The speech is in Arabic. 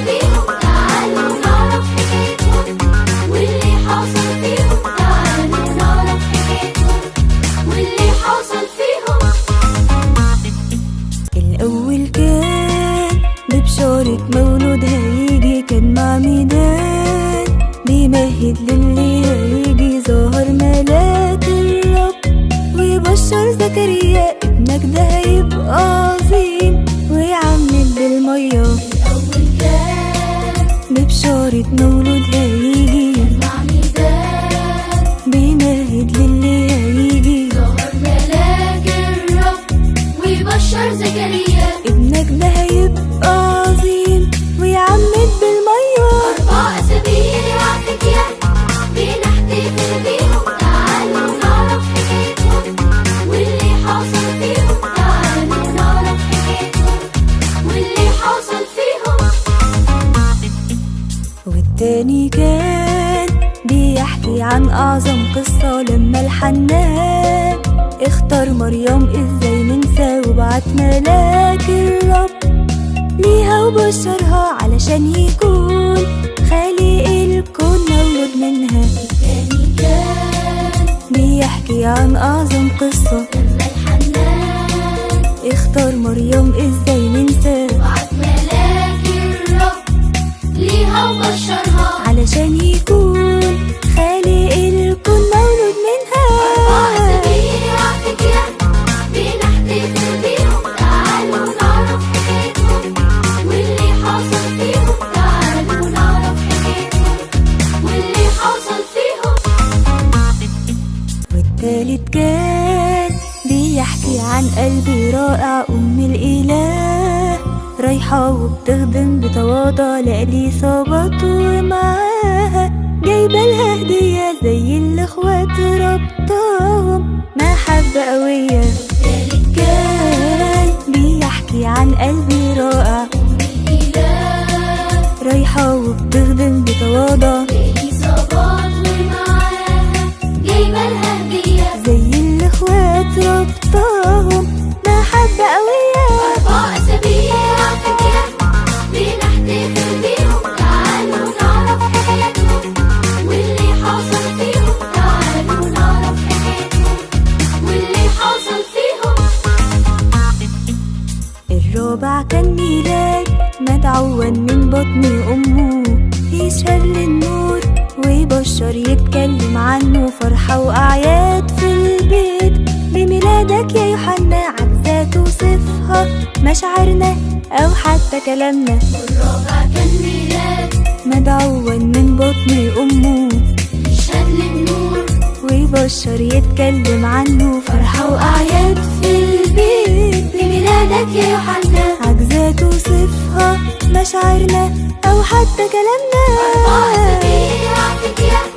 بيهم، تعالوا نعرف حكايتهم واللي حصل فيهم. تعالوا نعرف حكايتهم واللي حصل فيهم. الأول كان ببشارة مولود هيجي، كان مع ميدان بيمهد للي هيجي. ظهر ملاك الرب ويبشر زكريا ابنك ده هيبقى عظيم ويعمل بالمية. الأول كان ببشارة مولود هيجي، كان مع ميدان بيمهد للي هيجي. ظهر ملاك الرب ويبشر زكريا ابنك ده هيبقى عظيم ويعمد بالمية. 4 أسابيع عالفتيان بنحتفل بيهم. تعالوا نعرف حكايتهم واللي حصل فيهم. تعالوا نعرف حكايتهم واللي حصل فيهم. والتاني كان بيحكي عن أعظم قصة لما الحنان اختار مريم. ازاي ننسى وبعت ملاك الرب ليها وبشرها علشان يكون خالق الكون مولود منها. التاني كان بيحكي عن أعظم قصة لما الحنان اختار مريم. ازاي ننسى بعت ملاك الرب ليها وبشرها علشان يكون خالق الكون مولود منها. 4 أسابيع عالفتيان بنحتفل بيهم. تعالوا نعرف حكايتهم واللي حصل فيهم. تعالوا نعرف حكايتهم واللي حصل فيهم. والتالت كان بيحكي عن قلبي رائع. أم الإله رايحة وبتخدم بتواضع لإليصابات ومعاها جايبة لها هدية زي الإخوات ربطهم محبة قوية. التالت كان بيحكي عن قلبي رائع. الإله رايحة وبتخدم بتواضع إليصابات ومعاها جايبة لها هدية زي الإخوات ربطهم محبة قوية. 4 أسابيع عالفتيان بنحتفل بيهم. تعالوا نعرف حكايتهم واللي حصل فيهم. تعالوا نعرف حكايتهم واللي حصل فيهم. الرابع كان ميلاد مدعوا من بطن أمه، يشهد للنور ويبشر يتكلم عنه. فرحة وأعياد في البيت بميلادك يا يوحنا، عجزة توصفها مشاعرنا أو حتى كلامنا. الرابع كان ميلاد مدعوا من بطن أمه، يشهد للنور ويبشر يتكلم عنه. فرحة وأعياد في البيت بميلادك يا يوحنا، عجزة توصفها مشاعرنا أو حتى كلامنا. 4 أسابيع عالفتيان